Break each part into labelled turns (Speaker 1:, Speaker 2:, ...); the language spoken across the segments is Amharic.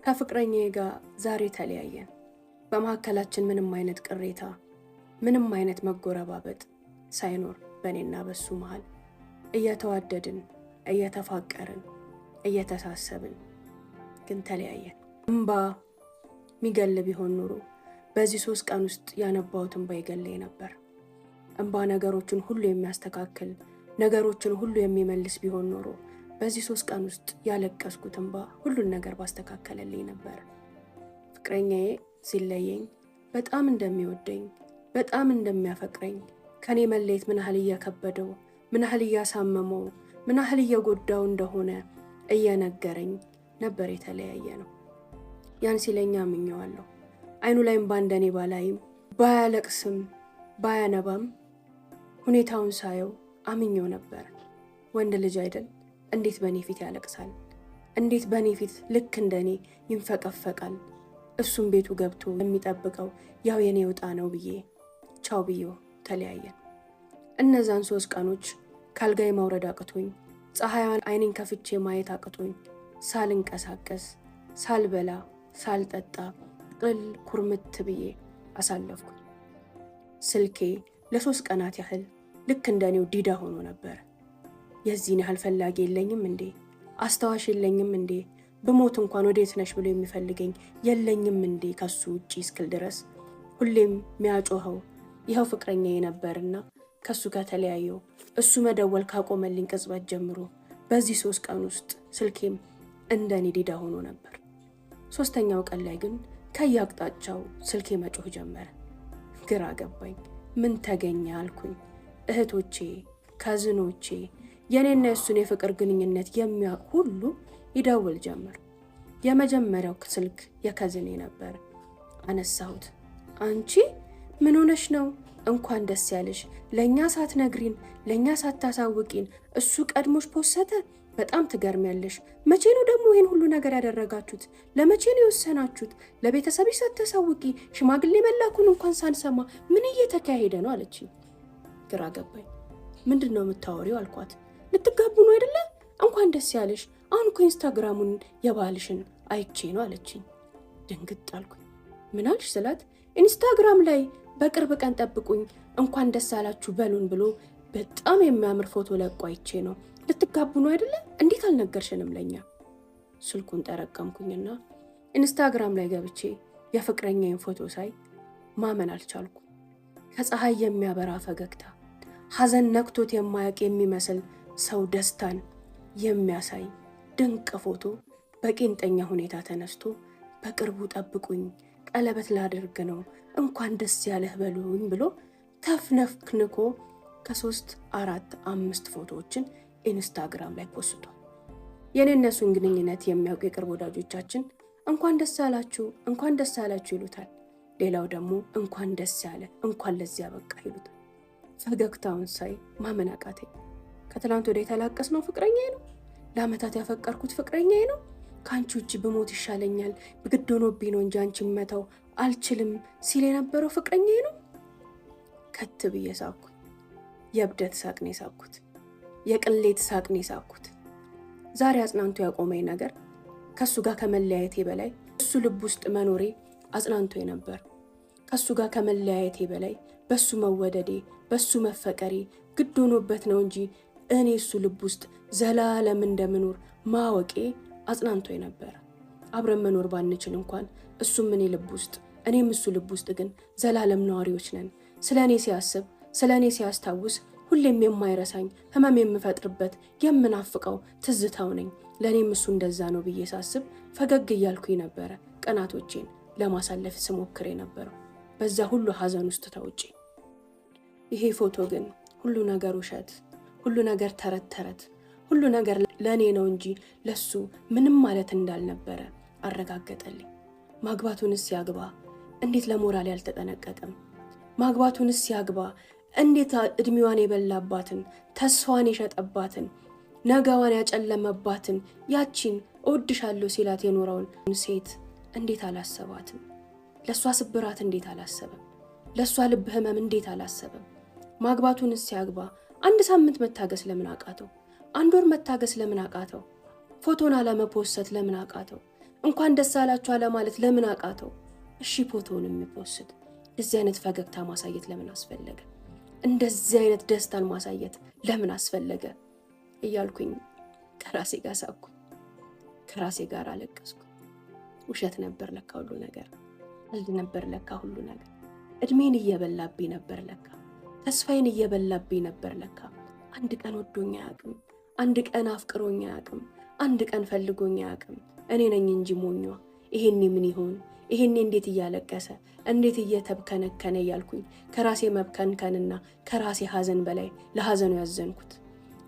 Speaker 1: ከፍቅረኛዬ ጋር ዛሬ ተለያየን። በመካከላችን ምንም አይነት ቅሬታ፣ ምንም አይነት መጎረባበጥ ሳይኖር በእኔና በሱ መሃል እየተዋደድን እየተፋቀርን እየተሳሰብን ግን ተለያየን። እንባ ሚገል ቢሆን ኑሮ በዚህ 3 ቀን ውስጥ ያነባሁት እንባ ይገለኝ ነበር። እንባ ነገሮችን ሁሉ የሚያስተካክል ነገሮችን ሁሉ የሚመልስ ቢሆን ኖሮ በዚህ 3 ቀን ውስጥ ያለቀስኩት እንባ ሁሉን ነገር ባስተካከለልኝ ነበር። ፍቅረኛዬ ሲለየኝ በጣም እንደሚወደኝ በጣም እንደሚያፈቅረኝ ከኔ መለየት ምን ያህል እየከበደው ምን ያህል እያሳመመው ምን ያህል እየጎዳው እንደሆነ እየነገረኝ ነበር የተለያየ ነው። ያን ሲለኛ አምኜዋለሁ። አይኑ ላይም ባንደኔ ባላይም ባያለቅስም ባያነባም ሁኔታውን ሳየው አምኜው ነበር። ወንድ ልጅ አይደል እንዴት በኔ ፊት ያለቅሳል? እንዴት በኔ ፊት ልክ እንደኔ ይንፈቀፈቃል? እሱም ቤቱ ገብቶ የሚጠብቀው ያው የኔ ውጣ ነው ብዬ ቻው ብዬው ተለያየን። እነዛን 3 ቀኖች ካልጋይ ማውረድ አቅቶኝ ፀሐይዋን አይኔን ከፍቼ ማየት አቅቶኝ ሳልንቀሳቀስ ሳልበላ ሳልጠጣ ቅል ኩርምት ብዬ አሳለፍኩ። ስልኬ ለ3 ቀናት ያህል ልክ እንደኔው ዲዳ ሆኖ ነበር። የዚህን ያህል ፈላጊ የለኝም እንዴ? አስተዋሽ የለኝም እንዴ? በሞት እንኳን ወዴት ነሽ ብሎ የሚፈልገኝ የለኝም እንዴ? ከሱ ውጪ እስክል ድረስ ሁሌም ሚያጮኸው ይኸው ፍቅረኛዬ ነበርና ከሱ ጋር ተለያየው። እሱ መደወል ካቆመልኝ ቅጽበት ጀምሮ በዚህ 3 ቀን ውስጥ ስልኬም እንደኔ ዲዳ ሆኖ ነበር። 3ኛው ቀን ላይ ግን ከያቅጣጫው ስልኬ መጮህ ጀመረ። ግራ ገባኝ። ምን ተገኘ አልኩኝ። እህቶቼ፣ ካዝኖቼ የኔና የሱን የፍቅር ግንኙነት የሚያውቅ ሁሉ ይደውል ጀመር። የመጀመሪያው ስልክ የካዝኔ ነበር። አነሳሁት። አንቺ ምን ሆነሽ ነው? እንኳን ደስ ያለሽ። ለኛ ሳትነግሪን ለኛ ሳታሳውቂን እሱ ቀድሞሽ ፖሰተ። በጣም ትገርሚያለሽ። መቼ ነው ደግሞ ይሄን ሁሉ ነገር ያደረጋችሁት? ለመቼ ነው የወሰናችሁት? ለቤተሰብሽ ሳታሳውቂ ሽማግሌ መላኩን እንኳን ሳንሰማ ምን እየተካሄደ ነው አለችኝ። ግራ ገባኝ። ምንድነው የምታወሪው አልኳት። ልትጋቡ ነው አይደለ? እንኳን ደስ ያለሽ። አሁን እኮ ኢንስታግራሙን የባልሽን አይቼ ነው አለችኝ። ድንግጥ አልኩኝ። ምን አልሽ ስላት ኢንስታግራም ላይ በቅርብ ቀን ጠብቁኝ እንኳን ደስ አላችሁ በሉን ብሎ በጣም የሚያምር ፎቶ ለቆ አይቼ ነው። ልትጋቡ ነው አይደለ? እንዴት አልነገርሽንም ለኛ? ስልኩን ጠረቀምኩኝና ኢንስታግራም ላይ ገብቼ የፍቅረኛዬን ፎቶ ሳይ ማመን አልቻልኩ። ከፀሐይ የሚያበራ ፈገግታ፣ ሐዘን ነክቶት የማያውቅ የሚመስል ሰው ደስታን የሚያሳይ ድንቅ ፎቶ በቂንጠኛ ሁኔታ ተነስቶ በቅርቡ ጠብቁኝ ቀለበት ላድርግ ነው እንኳን ደስ ያለህ በሉኝ ብሎ ተፍነፍክንኮ ከ3 4 5 ፎቶዎችን ኢንስታግራም ላይ ፖስቷል። የኔነሱን ግንኙነት የሚያውቁ የቅርብ ወዳጆቻችን እንኳን ደስ አላችሁ ይሉታል። ሌላው ደግሞ እንኳን ደስ ያለ እንኳን ለዚያ በቃ ይሉታል። ፈገግታውን ሳይ ማመን አቃተኝ። ከትላንት ወደ የተላቀስነው ፍቅረኛዬ ነው። ለአመታት ያፈቀርኩት ፍቅረኛዬ ነው። ከአንቺ ውጭ ብሞት ይሻለኛል በግድ ሆኖብኝ ነው እንጂ አንቺን መተው አልችልም ሲል የነበረው ፍቅረኛዬ ነው። ከት ብዬ ሳቅኩ። የእብደት ሳቅ ነው የሳቅኩት። የቅሌት ሳቅ ነው የሳቅኩት። ዛሬ አጽናንቶ ያቆመኝ ነገር ከሱ ጋር ከመለያየቴ በላይ እሱ ልብ ውስጥ መኖሬ አጽናንቶኝ ነበር። ከሱ ጋር ከመለያየቴ በላይ በሱ መወደዴ በሱ መፈቀሬ ግድ ሆኖበት ነው እንጂ እኔ እሱ ልብ ውስጥ ዘላለም እንደምኖር ማወቄ አጽናንቶኝ ነበር። አብረን መኖር ባንችል እንኳን እሱም እኔ ልብ ውስጥ እኔም እሱ ልብ ውስጥ ግን ዘላለም ነዋሪዎች ነን። ስለኔ ሲያስብ ስለኔ ሲያስታውስ ሁሌም የማይረሳኝ ህመም የምፈጥርበት የምናፍቀው ትዝታው ነኝ። ለኔም እሱ እንደዛ ነው ብዬ ሳስብ ፈገግ እያልኩኝ ነበረ ቀናቶቼን ለማሳለፍ ስሞክር የነበረው በዛ ሁሉ ሐዘን ውስጥ ተውጪ። ይሄ ፎቶ ግን ሁሉ ነገር ውሸት፣ ሁሉ ነገር ተረት፣ ሁሉ ነገር ለኔ ነው እንጂ ለሱ ምንም ማለት እንዳልነበረ አረጋገጠልኝ። ማግባቱንስ ያግባ እንዴት ለሞራል ያልተጠነቀቀም? ማግባቱንስ ያግባ እንዴት እድሜዋን የበላባትን ተስፋዋን የሸጠባትን ነገዋን ያጨለመባትን ያቺን እወድሻለሁ ሲላት የኖረውን ሴት እንዴት አላሰባትም? ለሷ ስብራት እንዴት አላሰበም? ለሷ ልብ ህመም እንዴት አላሰበም? ማግባቱንስ ያግባ 1 ሳምንት መታገስ ለምን አቃተው? 1 ወር መታገስ ለምን አቃተው? ፎቶን አለመፖሰት ለምን አቃተው? እንኳን ደስ አላችሁ አለ ማለት ለምን አቃተው? እሺ ፎቶውን የሚፖስት እንደዚህ አይነት ፈገግታ ማሳየት ለምን አስፈለገ? እንደዚህ አይነት ደስታን ማሳየት ለምን አስፈለገ? እያልኩኝ ከራሴ ጋር ሳቅኩ፣ ከራሴ ጋር አለቀስኩ። ውሸት ነበር ለካ ሁሉ ነገር፣ ቀልድ ነበር ለካ ሁሉ ነገር። እድሜን እየበላብኝ ነበር ለካ፣ ተስፋዬን እየበላብኝ ነበር ለካ። አንድ ቀን ወዶኛ አያውቅም፣ አንድ ቀን አፍቅሮኛ አያውቅም፣ አንድ ቀን ፈልጎኛ አያውቅም። እኔ ነኝ እንጂ ሞኟ። ይሄኔ ምን ይሆን? ይሄኔ እንዴት እያለቀሰ እንዴት እየተብከነከነ እያልኩኝ ከራሴ መብከንከንና ከራሴ ሐዘን በላይ ለሐዘኑ ያዘንኩት።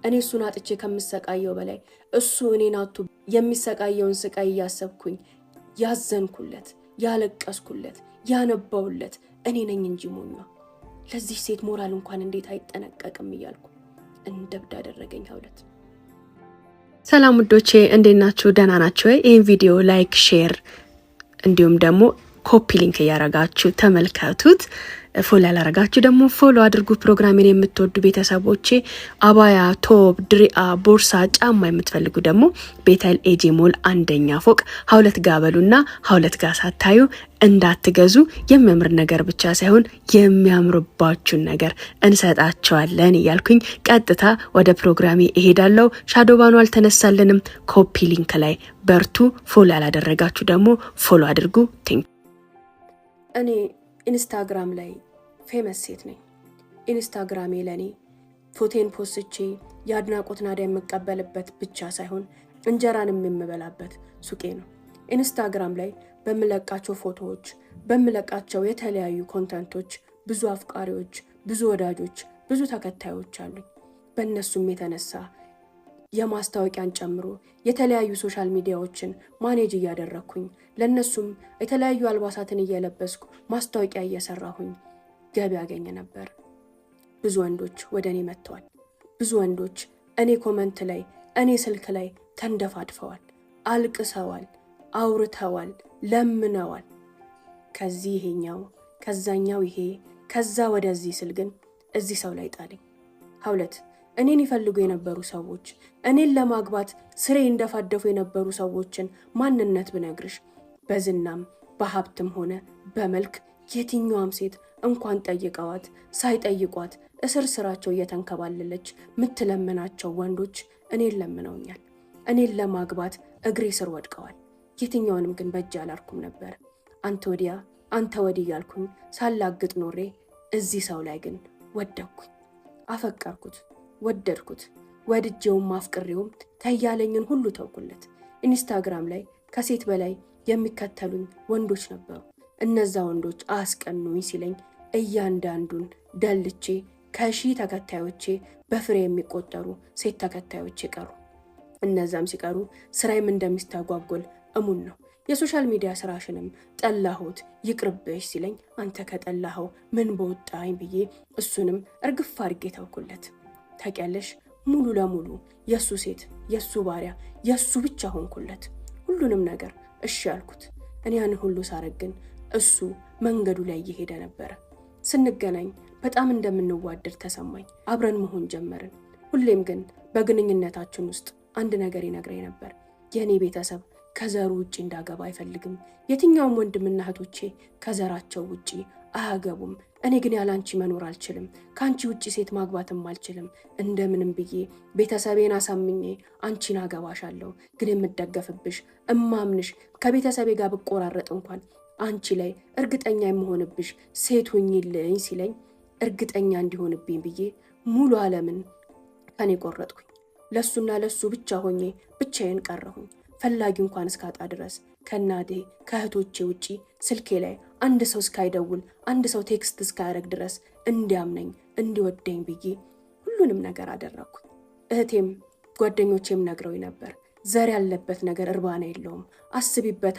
Speaker 1: እኔ እሱን አጥቼ ከምሰቃየው በላይ እሱ እኔን አጥቶ የሚሰቃየውን ስቃይ እያሰብኩኝ ያዘንኩለት፣ ያለቀስኩለት፣ ያነባውለት እኔ ነኝ እንጂ ሞኟ። ለዚህ ሴት ሞራል እንኳን እንዴት አይጠነቀቅም እያልኩ እንደብድ አደረገኝ ሐውለት። ሰላም ውዶቼ እንዴት ናችሁ? ደህና ናችሁ ወይ? ይህን ቪዲዮ ላይክ፣ ሼር እንዲሁም ደግሞ ኮፒ ሊንክ እያረጋችሁ ተመልከቱት። ፎሎ ያላረጋችሁ ደግሞ ፎሎ አድርጉ። ፕሮግራሜን የምትወዱ ቤተሰቦቼ አባያ፣ ቶፕ፣ ድሪአ፣ ቦርሳ፣ ጫማ የምትፈልጉ ደግሞ ቤተል ኤጂ ሞል 1ኛ ፎቅ ሐውለት ጋበሉና ሐውለት ጋር ሳታዩ እንዳትገዙ። የሚያምር ነገር ብቻ ሳይሆን የሚያምርባችሁን ነገር እንሰጣቸዋለን እያልኩኝ ቀጥታ ወደ ፕሮግራሜ እሄዳለሁ። ሻዶባኑ አልተነሳልንም። ኮፒ ሊንክ ላይ በርቱ። ፎሎ ያላደረጋችሁ ደግሞ ፎሎ አድርጉ። እኔ ኢንስታግራም ላይ ፌመስ ሴት ነኝ። ኢንስታግራሜ ለኔ ፎቶን ፖስቼ የአድናቆት ናዳ የምቀበልበት ብቻ ሳይሆን እንጀራንም የምበላበት ሱቄ ነው። ኢንስታግራም ላይ በምለቃቸው ፎቶዎች፣ በምለቃቸው የተለያዩ ኮንተንቶች ብዙ አፍቃሪዎች፣ ብዙ ወዳጆች፣ ብዙ ተከታዮች አሉኝ። በእነሱም የተነሳ የማስታወቂያን ጨምሮ የተለያዩ ሶሻል ሚዲያዎችን ማኔጅ እያደረኩኝ ለነሱም የተለያዩ አልባሳትን እየለበስኩ ማስታወቂያ እየሰራሁኝ ገቢ ያገኘ ነበር። ብዙ ወንዶች ወደ እኔ መጥተዋል። ብዙ ወንዶች እኔ ኮመንት ላይ፣ እኔ ስልክ ላይ ተንደፋድፈዋል፣ አልቅሰዋል፣ አውርተዋል፣ ለምነዋል። ከዚህ ይሄኛው፣ ከዛኛው ይሄ፣ ከዛ ወደዚህ ስል ግን እዚህ ሰው ላይ ጣለኝ። ሐውለት እኔን ይፈልጉ የነበሩ ሰዎች፣ እኔን ለማግባት ስሬ እንደፋደፉ የነበሩ ሰዎችን ማንነት ብነግርሽ በዝናም በሀብትም ሆነ በመልክ የትኛዋም ሴት እንኳን ጠይቀዋት ሳይጠይቋት እስር ስራቸው እየተንከባለለች ምትለምናቸው ወንዶች እኔን ለምነውኛል። እኔን ለማግባት እግሬ ስር ወድቀዋል። የትኛውንም ግን በእጅ አላርኩም ነበር። አንተ ወዲያ አንተ ወዲህ ያልኩኝ ሳላግጥ ኖሬ እዚህ ሰው ላይ ግን ወደኩኝ። አፈቀርኩት፣ ወደድኩት። ወድጄውም አፍቅሬውም ተያለኝን ሁሉ ተውኩለት። ኢንስታግራም ላይ ከሴት በላይ የሚከተሉኝ ወንዶች ነበሩ። እነዛ ወንዶች አስቀኑኝ ሲለኝ እያንዳንዱን ደልቼ ከሺህ ተከታዮቼ በፍሬ የሚቆጠሩ ሴት ተከታዮቼ ቀሩ። እነዛም ሲቀሩ ስራዬም እንደሚስተጓጎል እሙን ነው። የሶሻል ሚዲያ ስራሽንም ጠላሁት ይቅርብሽ ሲለኝ አንተ ከጠላኸው ምን በወጣኝ ብዬ እሱንም እርግፍ አድርጌ ተውኩለት። ታውቂያለሽ ሙሉ ለሙሉ የሱ ሴት፣ የሱ ባሪያ፣ የሱ ብቻ ሆንኩለት። ሁሉንም ነገር እሺ ያልኩት። እኔ ያን ሁሉ ሳረግን እሱ መንገዱ ላይ እየሄደ ነበረ። ስንገናኝ በጣም እንደምንዋደድ ተሰማኝ። አብረን መሆን ጀመርን። ሁሌም ግን በግንኙነታችን ውስጥ አንድ ነገር ይነግረኝ ነበር። የኔ ቤተሰብ ከዘሩ ውጪ እንዳገባ አይፈልግም። የትኛውም ወንድምና እህቶቼ ከዘራቸው ውጪ አያገቡም። እኔ ግን ያላንቺ መኖር አልችልም። ካንቺ ውጪ ሴት ማግባትም አልችልም። እንደምንም ብዬ ቤተሰቤን አሳምኜ አንቺን አገባሻለሁ። ግን የምደገፍብሽ እማምንሽ ከቤተሰቤ ጋር ብቆራረጥ እንኳን አንቺ ላይ እርግጠኛ የምሆንብሽ ሴት ሁኚልኝ ሲለኝ እርግጠኛ እንዲሆንብኝ ብዬ ሙሉ ዓለምን ከኔ ቆረጥኩኝ። ለሱና ለሱ ብቻ ሆኜ ብቻዬን ቀረሁኝ። ፈላጊ እንኳን እስካጣ ድረስ ከናዴ ከእህቶቼ ውጪ ስልኬ ላይ አንድ ሰው እስካይደውል አንድ ሰው ቴክስት እስካያረግ ድረስ እንዲያምነኝ እንዲወደኝ ብዬ ሁሉንም ነገር አደረኩኝ። እህቴም ጓደኞቼም ነግረውኝ ነበር። ዘር ያለበት ነገር እርባና የለውም፣ አስቢበት